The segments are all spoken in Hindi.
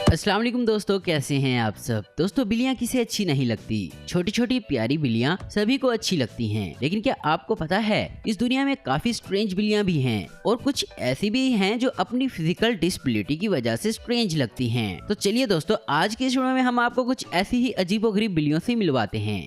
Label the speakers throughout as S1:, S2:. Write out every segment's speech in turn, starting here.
S1: अस्सलाम वालेकुम दोस्तों, कैसे हैं आप सब। दोस्तों, बिल्लियाँ किसे अच्छी नहीं लगती। छोटी छोटी प्यारी बिल्लियाँ सभी को अच्छी लगती हैं, लेकिन क्या आपको पता है इस दुनिया में काफी स्ट्रेंज बिल्लियाँ भी हैं और कुछ ऐसी भी हैं जो अपनी फिजिकल डिसेबिलिटी की वजह से स्ट्रेंज लगती हैं। तो चलिए दोस्तों, आज के इस वीडियो में हम आपको कुछ ऐसी ही अजीबोगरीब बिल्लियों से मिलवाते हैं।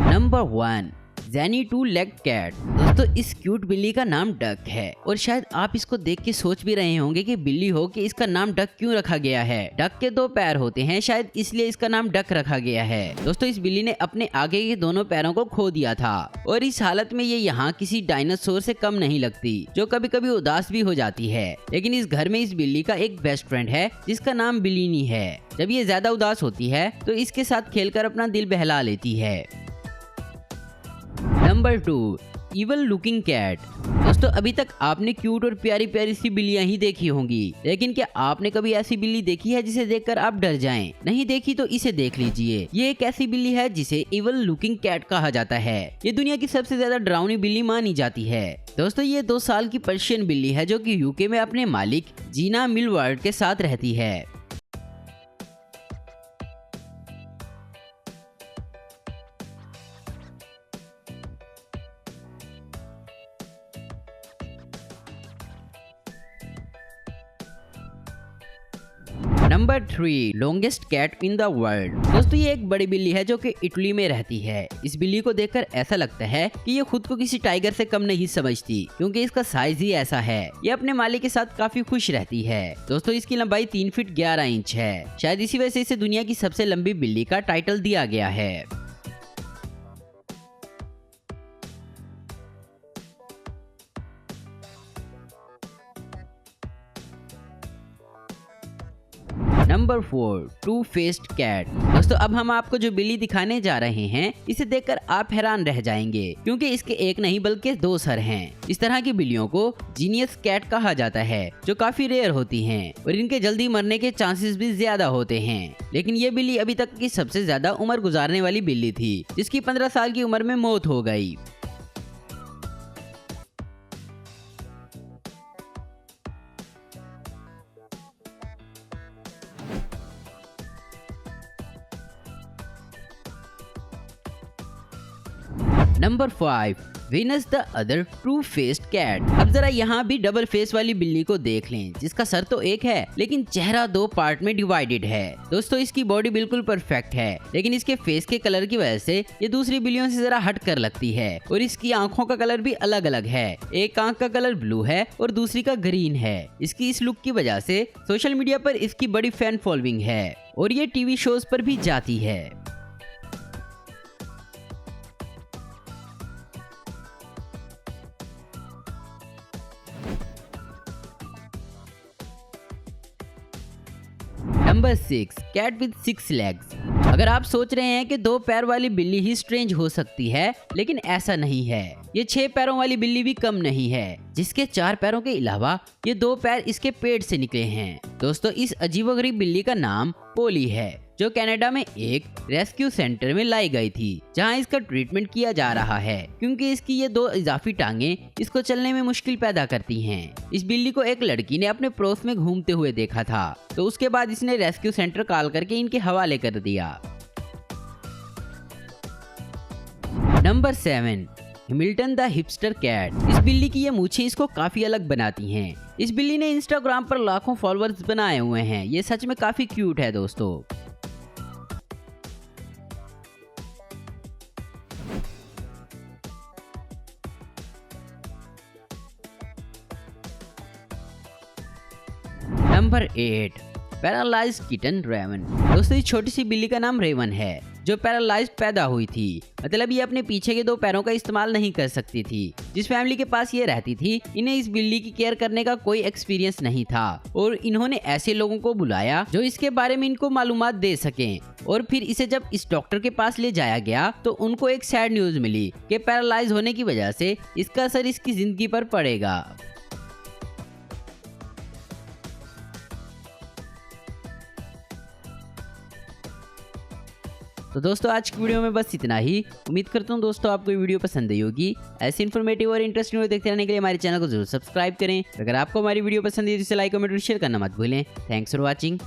S1: Number 1, Jenny two leg cat. दोस्तों, इस क्यूट बिल्ली का नाम डक है और शायद आप इसको देख के सोच भी रहे होंगे कि बिल्ली हो कि इसका नाम डक क्यों रखा गया है। डक के 2 पैर होते हैं, शायद इसलिए इसका नाम डक रखा गया है। दोस्तों, इस बिल्ली ने अपने आगे के दोनों पैरों को खो दिया था और इस हालत में ये यहाँ किसी डायनासोर से कम नहीं लगती, जो कभी कभी उदास भी हो जाती है। लेकिन इस घर में इस बिल्ली का एक बेस्ट फ्रेंड है जिसका नाम बिल्लीनी है। जब ये ज्यादा उदास होती है तो इसके साथ खेलकर अपना दिल बहला लेती है। Number 2, evil looking cat. दोस्तों, अभी तक आपने क्यूट और प्यारी प्यारी सी बिल्लियां ही देखी होंगी, लेकिन क्या आपने कभी ऐसी बिल्ली देखी है जिसे देखकर आप डर जाएं? नहीं देखी तो इसे देख लीजिए। ये एक ऐसी बिल्ली है जिसे इवल लुकिंग कैट कहा जाता है। ये दुनिया की सबसे ज्यादा डरावनी बिल्ली मानी जाती है। दोस्तों, ये 2 साल की पर्शियन बिल्ली है जो कि यूके में अपने मालिक जीना मिलवर्ड के साथ रहती है। Number 3, longest cat in the world. दोस्तों, ये एक बड़ी बिल्ली है जो कि इटली में रहती है। इस बिल्ली को देखकर ऐसा लगता है कि ये खुद को किसी टाइगर से कम नहीं समझती, क्योंकि इसका साइज ही ऐसा है। ये अपने मालिक के साथ काफी खुश रहती है। दोस्तों, इसकी लंबाई 3 फीट 11 इंच है। शायद इसी वजह से इसे दुनिया की सबसे लंबी बिल्ली का टाइटल दिया गया है। Number 4, two faced cat. दोस्तों, अब हम आपको जो बिल्ली दिखाने जा रहे हैं इसे देखकर आप हैरान रह जाएंगे, क्योंकि इसके एक नहीं बल्कि 2 सर हैं। इस तरह की बिल्लियों को जीनियस कैट कहा जाता है, जो काफी रेयर होती हैं और इनके जल्दी मरने के चांसेस भी ज्यादा होते हैं। लेकिन ये बिल्ली अभी तक की सबसे ज्यादा उम्र गुजारने वाली बिल्ली थी, जिसकी 15 साल की उम्र में मौत हो गई। Number 5, Venus the other two faced cat. अब जरा यहाँ भी डबल फेस वाली बिल्ली को देख लें, जिसका सर तो एक है लेकिन चेहरा 2 पार्ट में डिवाइडेड है। दोस्तों, इसकी बॉडी बिल्कुल परफेक्ट है, लेकिन इसके फेस के कलर की वजह से ये दूसरी बिल्लियों से जरा हट कर लगती है और इसकी आंखों का कलर भी अलग अलग है। एक आंख का कलर ब्लू है और दूसरी का ग्रीन है। इसकी इस लुक की वजह से सोशल मीडिया पर इसकी बड़ी फैन फॉलोइंग है और ये टीवी शोज पर भी जाती है। Number 6, cat with 6 legs. अगर आप सोच रहे हैं कि 2 पैर वाली बिल्ली ही स्ट्रेंज हो सकती है, लेकिन ऐसा नहीं है। ये 6 पैरों वाली बिल्ली भी कम नहीं है, जिसके 4 पैरों के अलावा ये 2 पैर इसके पेट से निकले हैं। दोस्तों, इस अजीबोगरीब बिल्ली का नाम पोली है, जो कनाडा में एक रेस्क्यू सेंटर में लाई गई थी, जहां इसका ट्रीटमेंट किया जा रहा है, क्योंकि इसकी ये 2 इजाफी टांगे इसको चलने में मुश्किल पैदा करती हैं। इस बिल्ली को एक लड़की ने अपने पड़ोस में घूमते हुए देखा था, तो उसके बाद इसने रेस्क्यू सेंटर कॉल करके इनके हवाले कर दिया। Number 7, Hamilton the hipster cat. इस बिल्ली की ये मूछें इसको काफी अलग बनाती हैं। इस बिल्ली ने इंस्टाग्राम पर लाखों फॉलोअर्स बनाए हुए हैं। ये सच में काफी क्यूट है दोस्तों। Number 8, paralysed kitten Raven. दोस्तों, इस छोटी सी बिल्ली का नाम रेवन है, जो पैरालाइज्ड पैदा हुई थी। मतलब ये अपने पीछे के 2 पैरों का इस्तेमाल नहीं कर सकती थी। जिस फैमिली के पास ये रहती थी, इन्हें इस बिल्ली की केयर करने का कोई एक्सपीरियंस नहीं था और इन्होंने ऐसे लोगों को बुलाया जो इसके बारे में इनको मालूमात दे सकें। और फिर इसे जब इस डॉक्टर के पास ले जाया गया तो उनको एक सैड न्यूज मिली कि पैरालाइज होने की वजह से इसका असर इसकी जिंदगी पर पड़ेगा। तो दोस्तों आज की वीडियो में बस इतना ही। उम्मीद करता हूँ दोस्तों आपको ये वीडियो पसंद आई होगी। ऐसी इन्फॉर्मेटिव और इंटरेस्टिंग वीडियो देखते रहने के लिए हमारे चैनल को जरूर सब्सक्राइब करें। अगर आपको हमारी वीडियो पसंद है तो इसे लाइक कमेंट और शेयर करना मत भूलें। Thanks for watching.